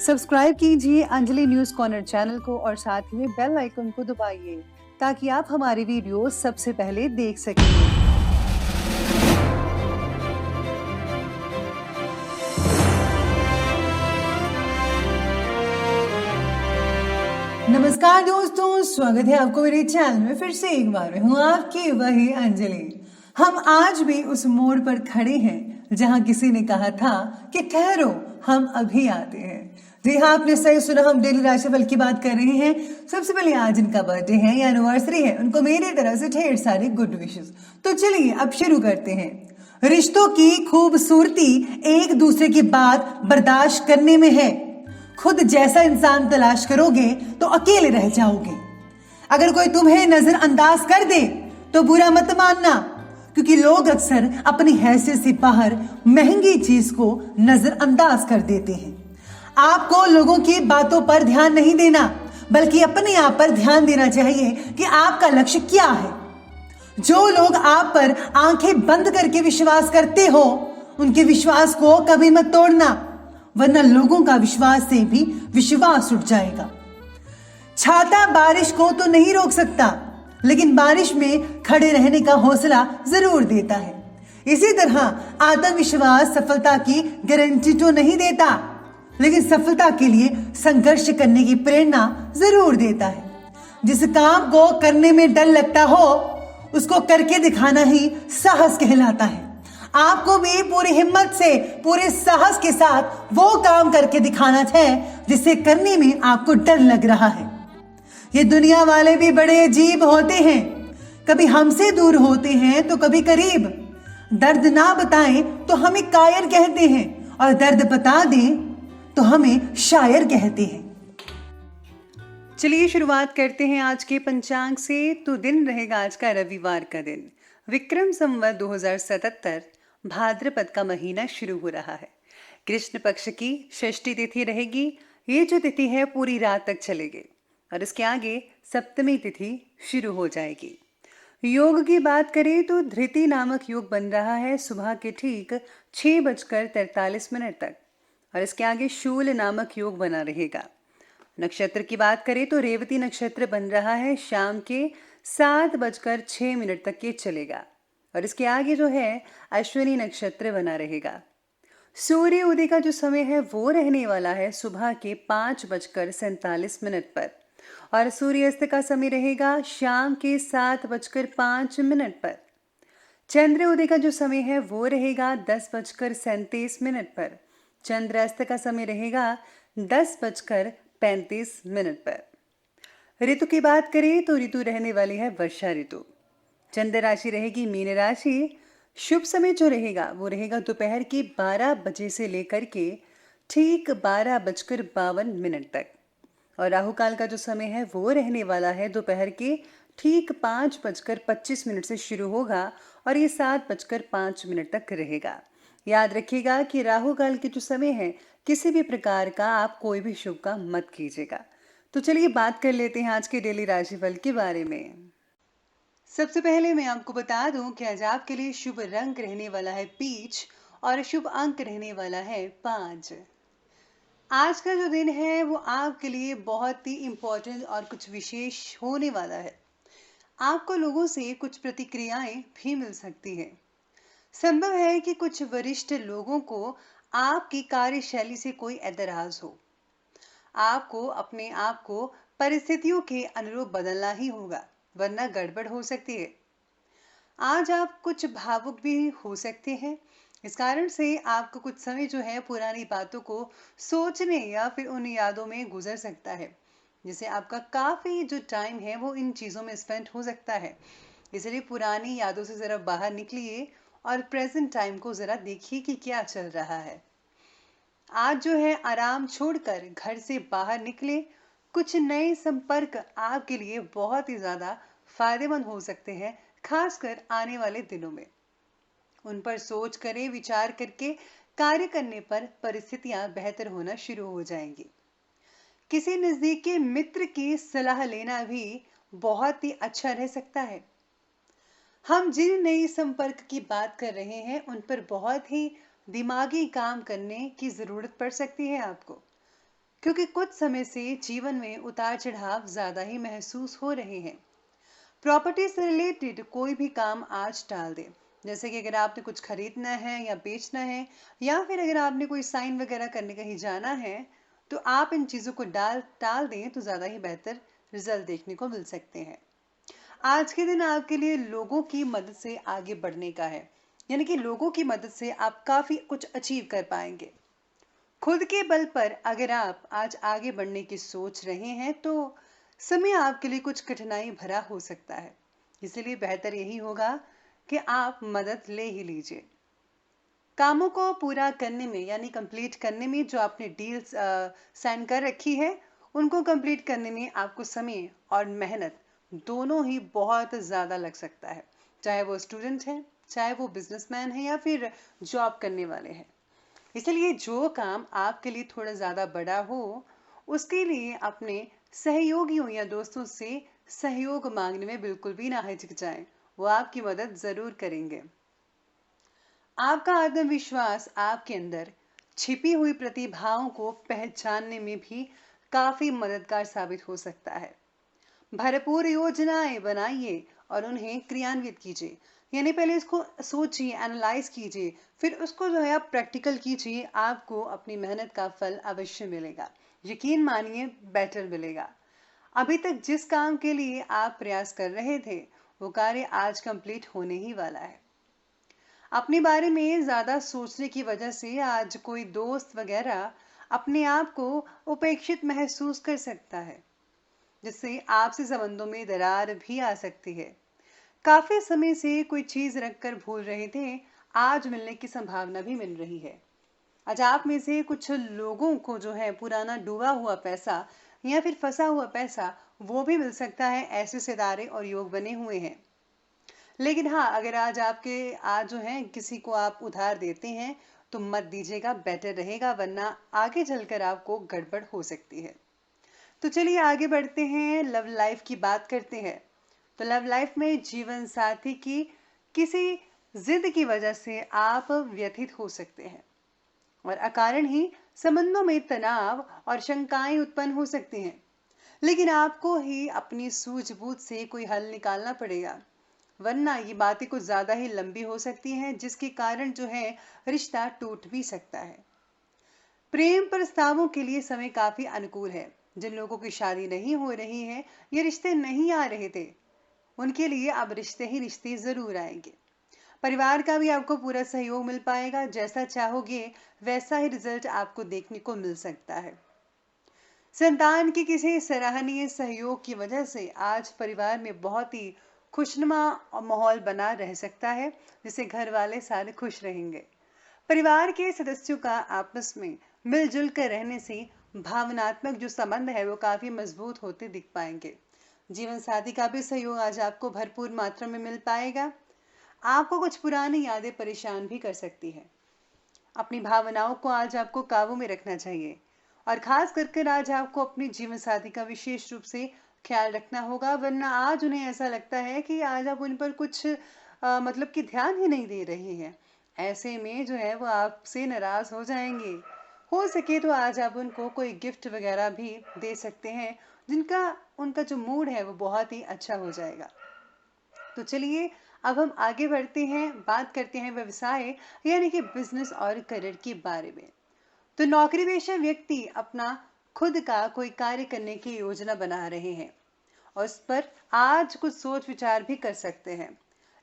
Subscribe कीजिए Anjali news corner channel को और साथ ही में बेल आइकन को दबाइए ताकि आप हमारी वीडियो सबसे पहले देख सकें। नमस्कार दोस्तों, स्वागत है आपको मेरे चैनल में। फिर से एक बार मैं हूँ आपकी वही अंजलि। हम आज भी उस मोड़ पर खड़े हैं जहाँ किसी ने कहा था कि ठहरो, हम अभी आते हैं। जी हाँ, आपने सही सुना, हम डेली राशिफल की बात कर रहे हैं। सबसे पहले आज इनका बर्थडे है या एनिवर्सरी है, उनको मेरी तरफ से ढेर सारे गुड विशेस। तो चलिए अब शुरू करते हैं। रिश्तों की खूबसूरती एक दूसरे की बात बर्दाश्त करने में है। खुद जैसा इंसान तलाश करोगे तो अकेले रह जाओगे। अगर कोई तुम्हें नजरअंदाज कर दे तो बुरा मत मानना, क्योंकि लोग अक्सर अपनी हैसियत से बाहर महंगी चीज को नजरअंदाज कर देते हैं। आपको लोगों की बातों पर ध्यान नहीं देना, बल्कि अपने आप पर ध्यान देना चाहिए कि आपका लक्ष्य क्या है। जो लोग आप पर आंखें बंद करके विश्वास करते हो, उनके विश्वास को कभी मत तोड़ना, वरना लोगों का विश्वास से भी विश्वास उठ जाएगा। छाता बारिश को तो नहीं रोक सकता, लेकिन बारिश में खड़े रहने का हौसला जरूर देता है। इसी तरह आत्मविश्वास सफलता की गारंटी तो नहीं देता, लेकिन सफलता के लिए संघर्ष करने की प्रेरणा जरूर देता है। जिस काम को करने में डर लगता हो, उसको करके दिखाना ही साहस कहलाता है। आपको भी पूरी हिम्मत से, पूरे साहस के साथ वो काम करके दिखाना है जिसे करने में आपको डर लग रहा है। ये दुनिया वाले भी बड़े अजीब होते हैं, कभी हमसे दूर होते हैं तो कभी करीब। दर्द ना बताएं तो हमें कायर कहते हैं, और दर्द बता दें तो हमें शायर कहते हैं। चलिए शुरुआत करते हैं आज के पंचांग से। तो दिन रहेगा आज का रविवार का दिन, विक्रम संवत 2077, भाद्रपद का महीना शुरू हो रहा है। कृष्ण पक्ष की षष्ठी तिथि रहेगी। ये जो तिथि है पूरी रात तक चलेगी और इसके आगे सप्तमी तिथि शुरू हो जाएगी। योग की बात करें तो धृति नामक योग बन रहा है सुबह के ठीक 6:43 तक, और इसके आगे शूल नामक योग बना रहेगा। नक्षत्र की बात करें तो रेवती नक्षत्र बन रहा है शाम के 7:06 तक के चलेगा, और इसके आगे जो है अश्विनी नक्षत्र बना रहेगा। सूर्य उदय का जो समय है वो रहने वाला है सुबह के 5:47 पर, और सूर्यास्त का समय रहेगा शाम के 7:05 पर। चंद्र उदय का जो समय है वो रहेगा 10:37 पर। चंद्रास्त का समय रहेगा 10:35 पर। ऋतु की बात करें तो ऋतु रहने वाली है वर्षा ऋतु। चंद्र राशि रहेगी मीन राशि। शुभ समय जो रहेगा वो रहेगा दोपहर के 12 बजे से लेकर के ठीक 12:52 तक, और राहु काल का जो समय है वो रहने वाला है दोपहर के ठीक 5:25 से शुरू होगा और ये 7:05 तक रहेगा। याद रखिएगा कि राहु काल के जो समय है किसी भी प्रकार का आप कोई भी शुभ काम मत कीजिएगा। तो चलिए बात कर लेते हैं आज के डेली राशिफल के बारे में। सबसे पहले मैं आपको बता दूं कि आज आपके लिए शुभ रंग रहने वाला है पीच और शुभ अंक रहने वाला है 5। आज का जो दिन है वो आपके लिए बहुत ही इम्पोर्टेंट और कुछ विशेष होने वाला है। आपको लोगों से कुछ प्रतिक्रियाएं भी मिल सकती हैं। संभव है कि कुछ वरिष्ठ लोगों को आपकी कार्यशैली से कोई एतराज हो। आपको अपने आप को परिस्थितियों के अनुरूप बदलना ही होगा, वरना गड़बड़ हो सकती है। आज आप कुछ भावुक भी हो सकते हैं। इस कारण से आपको कुछ समय जो है पुरानी बातों को सोचने या फिर उन यादों में गुजर सकता है, जिससे आपका काफी जो टाइम है वो इन चीजों में स्पेंड हो सकता है। इसलिए पुरानी यादों से जरा बाहर निकलिए और प्रेजेंट टाइम को जरा देखिए कि क्या चल रहा है। आज जो है आराम छोड़कर घर से बाहर निकले। कुछ नए संपर्क आपके लिए बहुत ही ज्यादा फायदेमंद हो सकते हैं, खासकर आने वाले दिनों में। उन पर सोच करें, विचार करके कार्य करने पर परिस्थितियां बेहतर होना शुरू हो जाएंगी। किसी नजदीकी मित्र की सलाह लेना भी बहुत ही अच्छा रह सकता है। हम जिन नए संपर्क की बात कर रहे हैं उन पर बहुत ही दिमागी काम करने की जरूरत पड़ सकती है आपको, क्योंकि कुछ समय से जीवन में उतार चढ़ाव ज्यादा ही महसूस हो रहे हैं। प्रॉपर्टी से रिलेटेड कोई भी काम आज टाल दें। जैसे कि अगर आपने कुछ खरीदना है या बेचना है, या फिर अगर आपने कोई साइन वगैरह करने कहीं जाना है, तो आप इन चीज़ों को टाल दें तो ज़्यादा ही बेहतर रिजल्ट देखने को मिल सकते हैं। आज के दिन आपके लिए लोगों की मदद से आगे बढ़ने का है, यानी कि लोगों की मदद से आप काफ़ी कुछ अचीव कर पाएंगे। खुद के बल पर अगर आप आज आगे बढ़ने की सोच रहे हैं तो समय आपके लिए कुछ कठिनाई भरा हो सकता है। इसलिए बेहतर यही होगा कि आप मदद ले ही लीजिए। कामों को पूरा करने में, यानी कंप्लीट करने में, जो आपने डील्स साइन कर रखी है उनको कंप्लीट करने में आपको समय और मेहनत दोनों ही बहुत ज़्यादा लग सकता है। चाहे वो स्टूडेंट है, चाहे वो बिजनेसमैन है, या फिर जॉब करने वाले हैं। इसलिए जो काम आपके लिए थोड़ा ज़्यादा बड़ा हो, उसके लिए अपने सहयोगियों या दोस्तों से सहयोग मांगने में बिल्कुल भी ना हिचकिचाएं। वो आपकी मदद ज़रूर करेंगे। आपका आत्मविश्वास आपके अंदर छिपी हुई प्रतिभाओं को पहचानने में भी काफ़ी मददगार साबित हो सकता है। भरपूर योजनाएं बनाइए और उन्हें क्रियान्वित कीजिए। यानी पहले इसको सोचिए, एनालाइज कीजिए, फिर उसको जो है आप प्रैक्टिकल कीजिए। आपको अपनी मेहनत का फल अवश्य मिलेगा, यकीन मानिए बेटर मिलेगा। अभी तक जिस काम के लिए आप प्रयास कर रहे थे वो कार्य आज कंप्लीट होने ही वाला है। अपने बारे में ज़्यादा सोचने की वजह से आज कोई दोस्त वगैरह अपने आप को उपेक्षित महसूस कर सकता है, जिससे आपसे संबंधों में दरार भी आ सकती है। काफी समय से कोई चीज रखकर भूल रहे थे, आज मिलने की संभावना भी मिल रही है। आज आप में से कुछ लोगों को जो है पुराना डूबा हुआ पैसा या फिर फंसा हुआ पैसा वो भी मिल सकता है। ऐसे सितारे और योग बने हुए हैं। लेकिन हाँ, अगर आज जो है किसी को आप उधार देते हैं तो मत दीजिएगा, बेटर रहेगा, वरना आगे चलकर आपको गड़बड़ हो सकती है। तो चलिए आगे बढ़ते हैं, लव लाइफ की बात करते हैं। तो लव लाइफ में जीवन साथी की किसी जिद की वजह से आप व्यथित हो सकते हैं और अकारण ही संबंधों में तनाव और शंकाएं उत्पन्न हो सकती हैं। लेकिन आपको ही अपनी सूझबूझ से कोई हल निकालना पड़ेगा, वरना ये बातें कुछ ज्यादा ही लंबी हो सकती हैं, जिसके कारण जो है रिश्ता टूट भी सकता है। प्रेम प्रस्तावों के लिए समय काफी अनुकूल है। जिन लोगों की शादी नहीं हो रही है, ये रिश्ते नहीं आ रहे थे, उनके लिए अब रिश्ते ही रिश्ते जरूर आएंगे। परिवार का भी आपको पूरा सहयोग मिल पाएगा। जैसा चाहोगे वैसा ही रिजल्ट आपको देखने को मिल सकता है। संतान के किसी सराहनीय सहयोग की वजह से आज परिवार में बहुत ही खुशनुमा माहौल बना रह सकता है, जिससे घर वाले सारे खुश रहेंगे। परिवार के सदस्यों का आपस में मिलजुल कर रहने से भावनात्मक जो संबंध है वो काफी मजबूत होते दिख पाएंगे। जीवन साथी का भी सहयोग आज आपको भरपूर मात्रा में मिल पाएगा। आपको कुछ पुरानी यादें परेशान भी कर सकती है। अपनी भावनाओं को आज आपको काबू में रखना चाहिए, और खास करके आज आपको अपने जीवन साथी का विशेष रूप से ख्याल रखना होगा, वरना आज उन्हें ऐसा लगता है कि आज आप उन पर कुछ मतलब कि ध्यान ही नहीं दे रहे हैं। ऐसे में जो है वो आपसे नाराज हो जाएंगे। हो सके तो आज आप उनको कोई गिफ्ट वगैरह भी दे सकते हैं, जिनका उनका जो मूड है वो बहुत ही अच्छा हो जाएगा। तो चलिए अब हम आगे बढ़ते हैं, बात करते हैं व्यवसाय यानी कि बिजनेस और करियर के बारे में। तो नौकरी पेशा व्यक्ति अपना खुद का कोई कार्य करने की योजना बना रहे हैं और उस पर आज कुछ सोच विचार भी कर सकते हैं,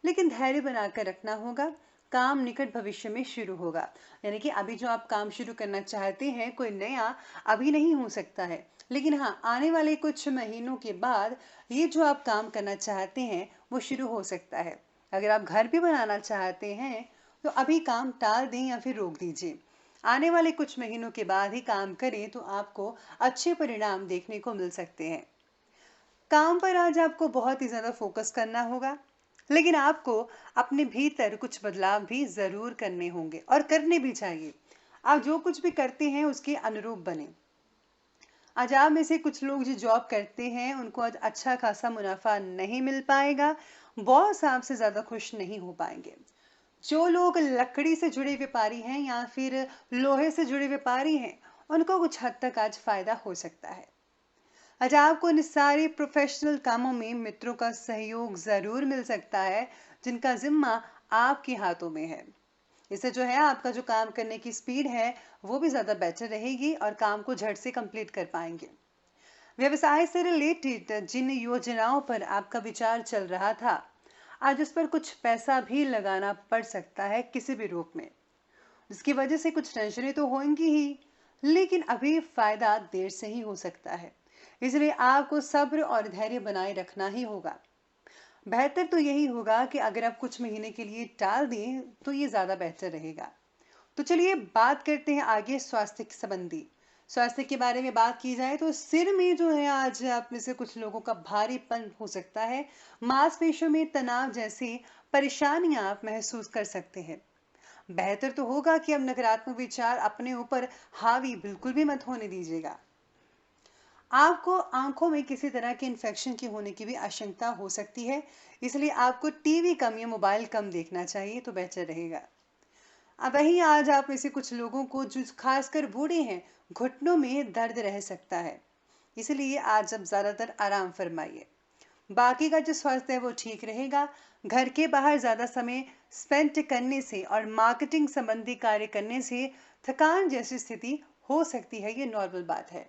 लेकिन धैर्य बनाकर रखना होगा। काम निकट भविष्य में शुरू होगा, यानी कि अभी जो आप काम शुरू करना चाहते हैं कोई नया, अभी नहीं हो सकता है, लेकिन हाँ आने वाले कुछ महीनों के बाद ये जो आप काम करना चाहते हैं वो शुरू हो सकता है। अगर आप घर भी बनाना चाहते हैं तो अभी काम टाल दें या फिर रोक दीजिए। आने वाले कुछ महीनों के बाद ही काम करें तो आपको अच्छे परिणाम देखने को मिल सकते हैं। काम पर आज आपको बहुत ही ज़्यादा फोकस करना होगा, लेकिन आपको अपने भीतर कुछ बदलाव भी ज़रूर करने होंगे और करने भी चाहिए। आप जो कुछ भी करते हैं उसके अनुरूप बने। आज आप में से कुछ लोग जो जॉब करते हैं उनको आज अच्छा खासा मुनाफा नहीं मिल पाएगा, बॉस आपसे ज़्यादा खुश नहीं हो पाएंगे। जो लोग लकड़ी से जुड़े व्यापारी हैं या फिर लोहे से जुड़े व्यापारी हैं, उनको कुछ हद तक आज फायदा हो सकता है। आज आपको इन सारे प्रोफेशनल कामों में मित्रों का सहयोग जरूर मिल सकता है, जिनका जिम्मा आपके हाथों में है। इससे जो है आपका जो काम करने की स्पीड है वो भी ज्यादा बेटर रहेगी और काम को झट से कंप्लीट कर पाएंगे। व्यवसाय से रिलेटेड जिन योजनाओं पर आपका विचार चल रहा था, आज उस पर कुछ पैसा भी लगाना पड़ सकता है किसी भी रूप में, जिसकी वजह से कुछ टेंशनें तो होंगी ही, लेकिन अभी फायदा देर से ही हो सकता है। इसलिए आपको सब्र और धैर्य बनाए रखना ही होगा। बेहतर तो यही होगा कि अगर आप कुछ महीने के लिए टाल दें तो ये ज्यादा बेहतर रहेगा। तो चलिए बात करते हैं आगे स्वास्थ्य के संबंधी। स्वास्थ्य के बारे में बात की जाए तो सिर में जो है आज आप में से कुछ लोगों का भारीपन हो सकता है। मांसपेशियों में तनाव जैसी परेशानियां आप महसूस कर सकते हैं। बेहतर तो होगा कि अब नकारात्मक विचार अपने ऊपर हावी बिल्कुल भी मत होने दीजिएगा। आपको आंखों में किसी तरह के इन्फेक्शन के होने की भी आशंका हो सकती है, इसलिए आपको टीवी कम या मोबाइल कम देखना चाहिए तो बेहतर रहेगा। अब वहीं आज आप में से कुछ लोगों को जो खासकर बूढ़े हैं, घुटनों में दर्द रह सकता है, इसलिए आज अब ज्यादातर आराम फरमाइए। बाकी का जो स्वास्थ्य है वो ठीक रहेगा। घर के बाहर ज्यादा समय स्पेंड करने से और मार्केटिंग संबंधी कार्य करने से थकान जैसी स्थिति हो सकती है, ये नॉर्मल बात है।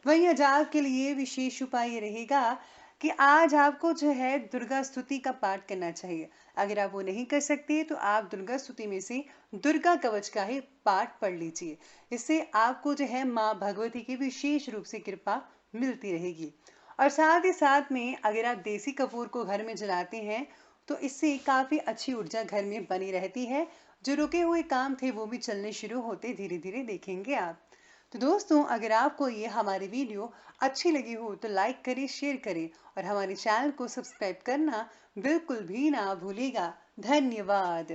वहीं आज आपके लिए विशेष उपाय ये रहेगा कि आज आपको जो है दुर्गा स्तुति का पाठ करना चाहिए। अगर आप वो नहीं कर सकते तो आप दुर्गा स्तुति में से दुर्गा कवच का ही पाठ पढ़ लीजिए। इससे आपको जो है माँ भगवती की विशेष रूप से कृपा मिलती रहेगी। और साथ ही साथ में अगर आप देसी कपूर को घर में जलाते हैं तो इससे काफी अच्छी ऊर्जा घर में बनी रहती है। जो रुके हुए काम थे वो भी चलने शुरू होते धीरे धीरे देखेंगे आप। तो दोस्तों, अगर आपको ये हमारी वीडियो अच्छी लगी हो तो लाइक करें, शेयर करें और हमारे चैनल को सब्सक्राइब करना बिल्कुल भी ना भूलिएगा। धन्यवाद।